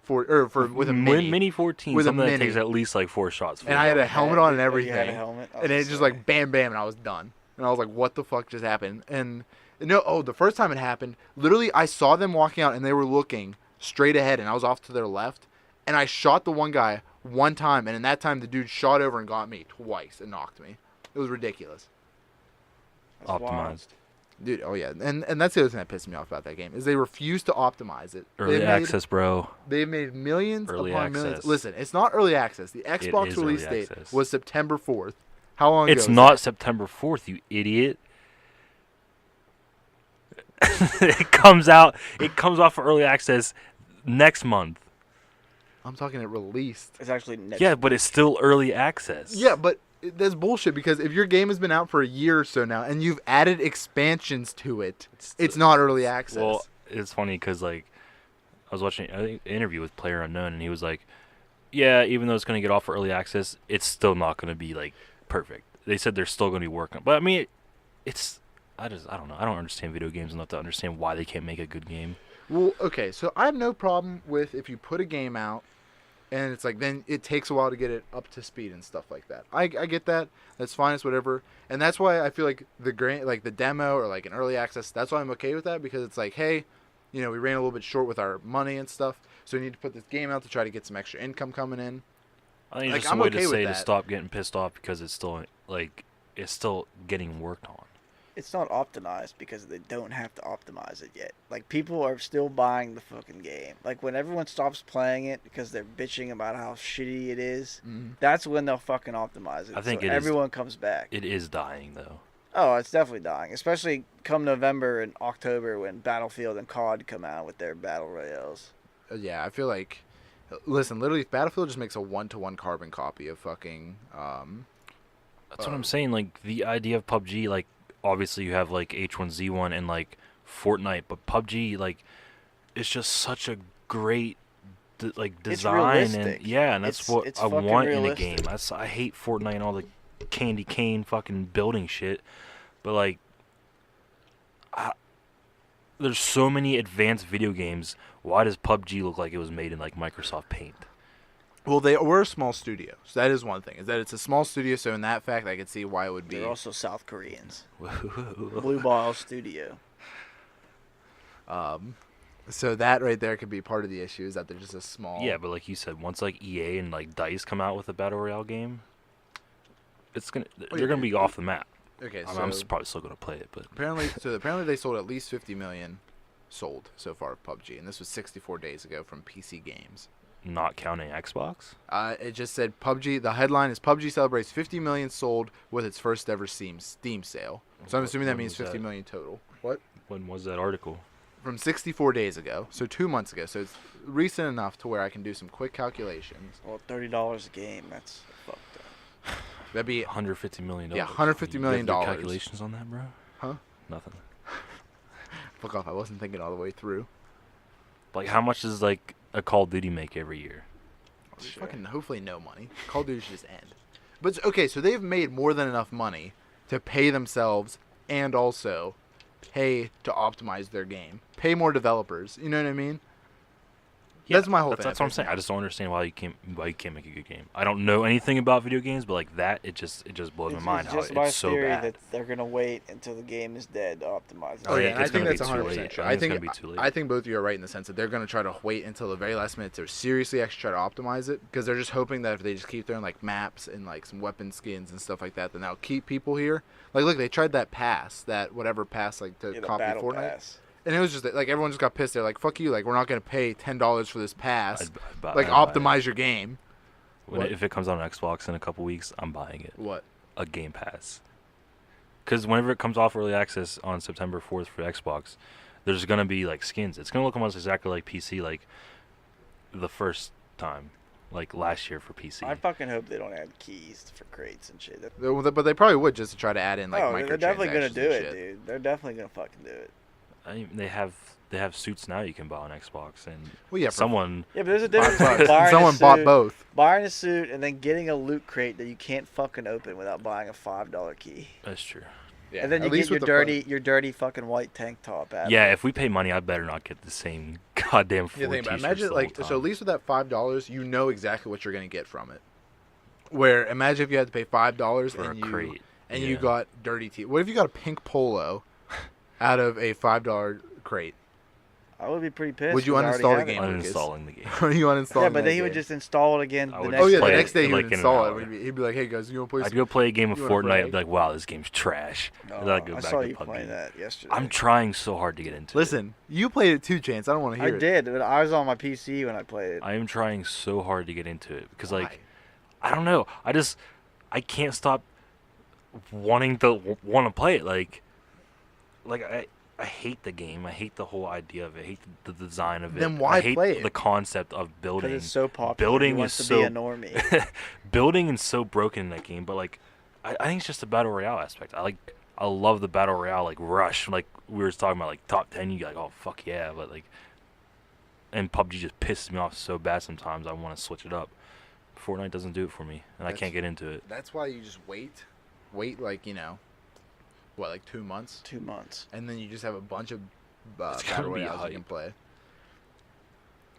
with a mini. 14, With a something that mini. takes at least like 4 shots. And I had a helmet on and Oh, you everything. had a helmet? I was And gonna it's just say. like bam, bam, and I was done. and I was like, what the fuck just happened? And the first time it happened, literally I saw them walking out and they were looking straight ahead, and I was off to their left, and I shot the one guy one time, and in that time the dude shot over and got me twice and knocked me. It was ridiculous. That's wild. Optimized. Dude, oh yeah, and that's the other thing that pissed me off about that game is they refuse to optimize it. Early access, bro. They've made millions Early upon millions. access. Listen, it's not early access. The Xbox is release early date access. was September 4th. How long ago It's was not that? September 4th, you idiot. It comes off of early access next month. I'm talking it released. It's actually next. Yeah, but it's still early access. Yeah, but that's bullshit because if your game has been out for a year or so now and you've added expansions to it, it's not early access. Well, it's funny because, like, I was watching an interview with Player Unknown, and he was like, yeah, even though it's going to get off for early access, it's still not going to be, like, perfect. They said they're still going to be working. But, I mean, I don't know. I don't understand video games enough to understand why they can't make a good game. Well, okay, so I have no problem with if you put a game out and it's like then it takes a while to get it up to speed and stuff like that. I get that. That's fine. It's whatever. And that's why I feel like the demo or like an early access, that's why I'm okay with that because it's like, hey, we ran a little bit short with our money and stuff, so we need to put this game out to try to get some extra income coming in. I think Like, it's just I'm a way okay to with say to that. stop getting pissed off because it's still, like, it's still getting worked on. It's not optimized because they don't have to optimize it yet. Like, people are still buying the fucking game. Like, when everyone stops playing it because they're bitching about how shitty it is, that's when they'll fucking optimize it. I think so it is- everyone comes back. It is dying, though. Oh, it's definitely dying. Especially come November and October when Battlefield and COD come out with their battle royales. Yeah, I feel like, listen, literally, Battlefield just makes a 1-to-1 carbon copy of fucking. That's what I'm saying. Like, the idea of PUBG, like, obviously you have, like, H1Z1 and, like, Fortnite, but PUBG, like, it's just such a great, design. And realistic. yeah, and that's It's what I fucking want in a realistic. game. I hate Fortnite and all the candy cane fucking building shit. But, like, there's so many advanced video games. Why does PUBG look like it was made in, like, Microsoft Paint? Well, they were a small studio, so that is one thing. Is that it's a small studio, so in that fact, I could see why it would be. They're also South Koreans. Blue Ball Studio. So that right there could be part of the issue is that they're just a small. Yeah, but like you said, once, like, EA and, like, DICE come out with a Battle Royale game, they're gonna be off the map. Okay, I so mean, I'm probably still gonna play it, but apparently they sold at least 50 million sold so far of PUBG, and this was 64 days ago from PC Games. not counting Xbox. It just said PUBG. The headline is PUBG celebrates 50 million sold with its first ever Steam sale. So I'm assuming that When means was 50 that? million total. What? When was that article? From 64 days ago, so 2 months ago. So it's recent enough to where I can do some quick calculations. Well, $30 a game. That's fucked up. That'd be $150 million. Yeah, $150 million. Calculations on that, bro? Huh? Nothing. Fuck off. I wasn't thinking all the way through. Like, how much does, like, a Call of Duty make every year? Sure. Fucking hopefully no money. Call of Duty should just end. But okay, so they've made more than enough money to pay themselves and also pay to optimize their game. Pay more developers. You know what I mean? That's my whole thing. That's what I'm saying. I just don't understand why you can't make a good game. I don't know anything about video games, but like that, it just blows my mind It's how just my it's so theory bad. that they're gonna wait until the game is dead to optimize it. Oh yeah, think and I it's think gonna that's be too 100% late. true. I I think think it's gonna be too late. I think both of you are right in the sense that they're going to try to wait until the very last minute to seriously actually try to optimize it because they're just hoping that if they just keep throwing like maps and like some weapon skins and stuff like that, then that'll keep people here. Like look, they tried that pass, that whatever pass like to Yeah, the copy battle Fortnite. pass. And it was just like everyone just got pissed. They're like, "Fuck you! Like we're not gonna pay $10 for this pass. Like optimize your game." If it comes out on Xbox in a couple weeks, I'm buying it. What? A Game Pass. Because whenever it comes off early access on September 4th for Xbox, there's gonna be like skins. It's gonna look almost exactly like PC, like the first time, like last year for PC. I fucking hope they don't add keys for crates and shit. But they probably would just to try to add in like microtransactions. They're definitely gonna do and it, shit. dude. They're definitely gonna fucking do it. I mean, they have suits now you can buy on Xbox, and Well, yeah, for someone Yeah, but there's a $5. difference between buying Someone a bought suit, both. buying a suit, and then getting a loot crate that you can't fucking open without buying a $5 key. that's true. Yeah, And then you at get least your with the your dirty fucking white tank top out. Yeah, if we pay money, I better not get the same goddamn four Yeah, think about it. t-shirts Imagine the like whole so at time. least with that $5, you know exactly what you're gonna get from it. Where imagine if you had to pay $5 For a and you crate. and you Yeah. got dirty teeth. What if you got a pink polo out of a $5 crate? I would be pretty pissed. Would you 'cause I already uninstall the have it. game? Lucas? Uninstalling the game. Are you uninstalling? Yeah, but then that he would game? just install it again I the would next Oh yeah, play the it next day he like would in an install hour. it. He'd be like, "Hey guys, you want to play?" I'd go play a game of You wanna Fortnite and brag? be like, wow, this game's trash. And then I'd go I back saw to you PUBG. playing that yesterday. I'm trying so hard to get into it. Listen, you played it too, Chance. I don't want to I hear it. did, but I was on my PC when I played it. I am trying so hard to get into it because, Why? like, I don't know. I can't stop wanting to want to play it. Like I hate the game. I hate the whole idea of it. I hate the design of it. Then why I hate play it? the concept of Because building. it's so popular. Building he wants is to be so- a normie. Building is so broken in that game, but like, I think it's just the battle royale aspect. I love the battle royale, like Rush, like we were talking about, like top 10. You get like, oh fuck yeah, but like, and PUBG just pisses me off so bad sometimes. I want to switch it up. Fortnite doesn't do it for me, and I That's- can't get into it. That's why you just wait like what, like 2 months, 2 months. and then you just have a bunch of It's gonna battle be royales you hype. can play.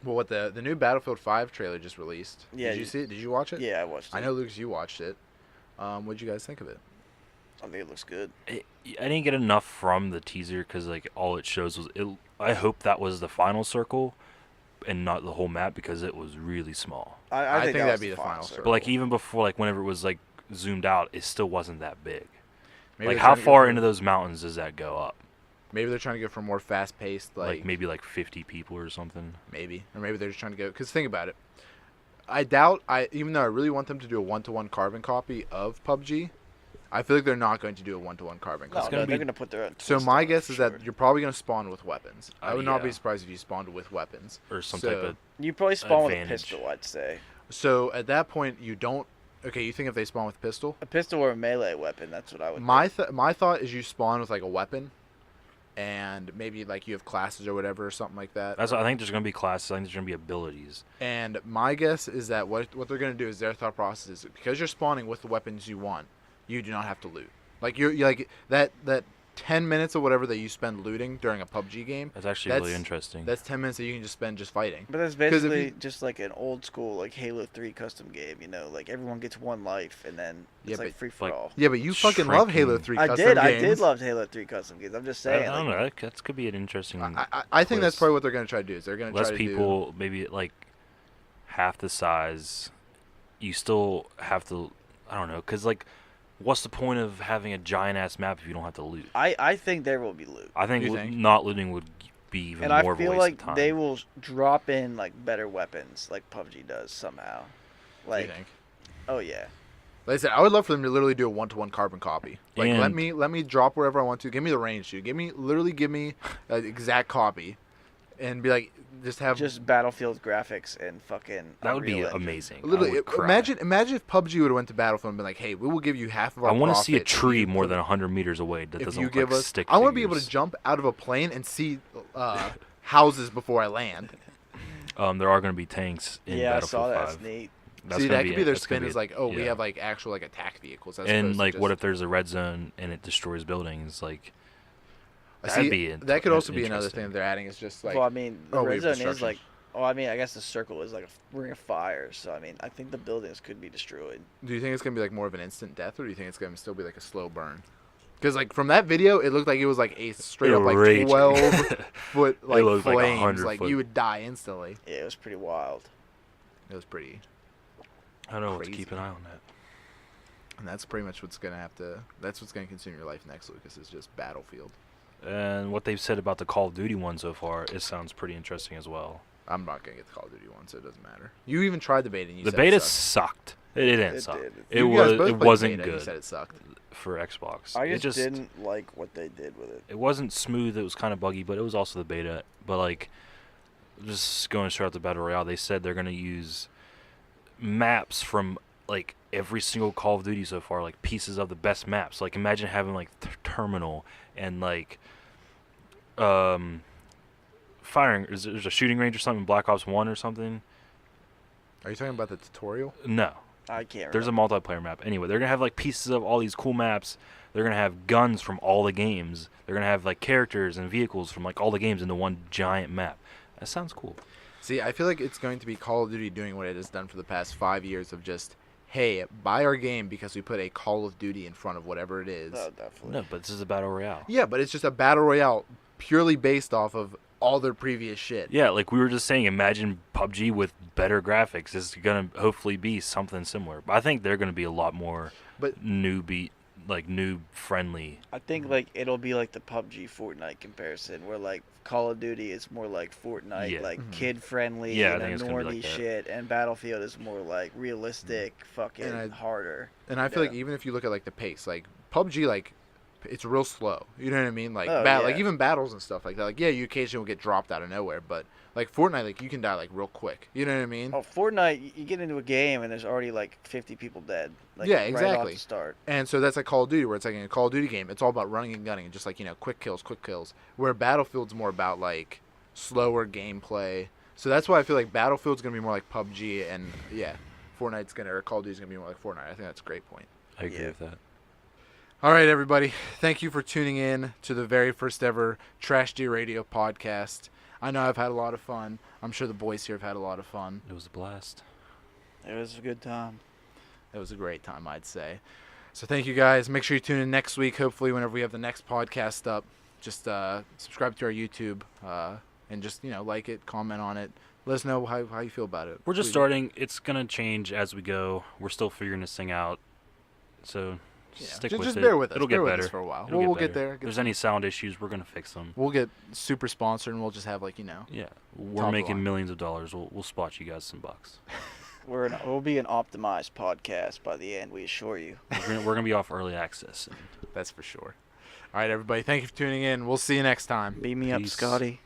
Well, what the new Battlefield 5 trailer just released? Yeah, Did you see it? Did you watch it? Yeah, I watched it. I know, Lucas, you watched it. What'd you guys think of it? I think it looks good. I didn't get enough from the teaser because like all it shows was it. I hope that was the final circle, and not the whole map because it was really small. I think that that'd was be the final circle. But like even before, like whenever it was like zoomed out, it still wasn't that big. Maybe Like they're how trying to go far for- into those mountains does that go up? Maybe they're trying to go for more fast-paced, Like maybe like 50 people or something. maybe, or maybe they're just trying to go. Because think about it, I doubt. Even though I really want them to do a 1-to-1 carbon copy of PUBG, I feel like they're not going to do a 1-to-1 carbon No, copy. gonna they're be- going to put their own So twist my on it, guess for is sure. that you're probably going to spawn with weapons. I would not be yeah. surprised if you spawned with weapons. Or some So- type of You probably spawn with a advantage. pistol, I'd say. So at that point, you don't. Okay, you think if they spawn with pistol? A pistol or a melee weapon, that's what I would My think. my thought is you spawn with like a weapon, and maybe like you have classes or whatever or something like that. That's what I think. There's gonna be classes. I think there's gonna be abilities. And my guess is that what they're going to do is their thought process is because you're spawning with the weapons you want, you do not have to loot. Like you're like that 10 minutes or whatever that you spend looting during a PUBG game. That's actually really interesting. That's 10 minutes that you can just spend just fighting. But that's 'Cause if basically you- just like an old school like Halo 3 custom game, you know, like everyone gets one life and then Yeah, it's like but, free for like, all. Yeah, but you fucking love Halo Shrinking. 3 I custom did, games. I did love Halo 3 custom games. I'm just I saying. don't like, know. That could be an interesting. I think that's twist. probably what they're going to try to do. Is they're going to try Less to people, maybe like half the size. You still have to. I don't know, cause like, what's the point of having a giant ass map if you don't have to loot? I think there will be loot. I think, You think? not looting would be even And more I feel of a waste like of time. they will drop in like better weapons like PUBG does somehow. do. Like, You think? oh yeah. Like I said, I would love for them to literally do a 1-to-1 carbon copy. Like let And- me drop wherever I want to. Give me the range, dude. Give me an exact copy, and be like just have Just Battlefield graphics and fucking. that would be Unreal Engine. amazing. I literally. would cry. Imagine if PUBG would have went to Battlefield and been like, hey, we will give you half of our. I want to see a profit if tree you more put- than 100 meters away that if doesn't you look give like us. stick I want to be able to figures. jump out of a plane and see houses before I land. There are going to be tanks in Yeah, I Battlefield saw that. 5. That's neat. That's See, gonna that could be their that's gonna spin. be Is like, oh, we yeah. have like actual like attack vehicles. As And opposed to like, what just- if there's a red zone and it destroys buildings? Like, I that'd see, be that could also be another interesting. thing that they're adding. Is just like well, I mean, the we red have zone is destruction. like. Oh, I mean, I guess the circle is like a ring of fire. So I mean, I think the buildings could be destroyed. Do you think it's gonna be like more of an instant death, or do you think it's gonna still be like a slow burn? Because like from that video, it looked like it was like a straight up like Raging. 12-foot like looked like flames. 100 Like foot. you would die instantly. Yeah, it was pretty wild. It was pretty, I don't know what to Crazy. keep an eye on that. and that's pretty much what's gonna have to. That's what's gonna consume your life next, Lucas. Is just Battlefield. And what they've said about the Call of Duty one so far, it sounds pretty interesting as well. I'm not gonna get the Call of Duty one, so it doesn't matter. You even tried the beta, and you The said beta it sucked. sucked. It didn't It suck. did. It You guys was. both It played the wasn't beta, and You good said it sucked. for Xbox. I It just didn't like what they did with it. It wasn't smooth. It was kind of buggy, but it was also the beta. But like, just going straight out to Battle Royale, they said they're gonna use maps from like every single Call of Duty so far, like pieces of the best maps. Like imagine having like Terminal and like firing. There's a shooting range or something in Black Ops 1 or something. Are you talking about the tutorial? No. I can't. There's a remember. multiplayer map. Anyway, they're gonna have like pieces of all these cool maps. They're gonna have guns from all the games. They're gonna have like characters and vehicles from like all the games into one giant map. That sounds cool. See, I feel like it's going to be Call of Duty doing what it has done for the past 5 years of just hey, buy our game because we put a Call of Duty in front of whatever it is. Oh, definitely. No, but this is a battle royale. Yeah, but it's just a battle royale purely based off of all their previous shit. Yeah, like we were just saying, imagine PUBG with better graphics. It's going to hopefully be something similar. But I think they're going to be a lot more noob friendly. I think like it'll be like the PUBG Fortnite comparison, where like Call of Duty is more like Fortnite, like kid friendly, Yeah, I and think it's gonna be normie like that. shit, and Battlefield is more like realistic, fucking harder. And I feel like even if you look at like the pace, like PUBG, like it's real slow. You know what I mean? Like like even battles and stuff like that. Like you occasionally will get dropped out of nowhere, but like Fortnite, like you can die like real quick. You know what I mean? Oh, Fortnite, you get into a game and there's already like 50 people dead. Like, Yeah, right exactly. off the start. And so that's like Call of Duty, where it's like in a Call of Duty game, it's all about running and gunning and just like, quick kills. Where Battlefield's more about like slower gameplay. So that's why I feel like Battlefield's gonna be more like PUBG, and or Call of Duty's gonna be more like Fortnite. I think that's a great point. I agree with that. All right, everybody. Thank you for tuning in to the very first ever Trash D Radio podcast. I know I've had a lot of fun. I'm sure the boys here have had a lot of fun. It was a blast. It was a good time. It was a great time, I'd say. So thank you, guys. Make sure you tune in next week, hopefully, whenever we have the next podcast up. Just subscribe to our YouTube and just, like it, comment on it. Let us know how you feel about it. We're just starting. It's going to change as we go. We're still figuring this thing out. So stick with it. Just bear with us. It'll bear get with better us for a while. We'll get there. If there's any sound issues, we're going to fix them. We'll get super sponsored, and we'll just have, Yeah. We're making millions of dollars. We'll spot you guys some bucks. We'll be an optimized podcast by the end, we assure you. We're going to be off early access. That's for sure. All right, everybody. Thank you for tuning in. We'll see you next time. Beam me up, Peace. Scotty.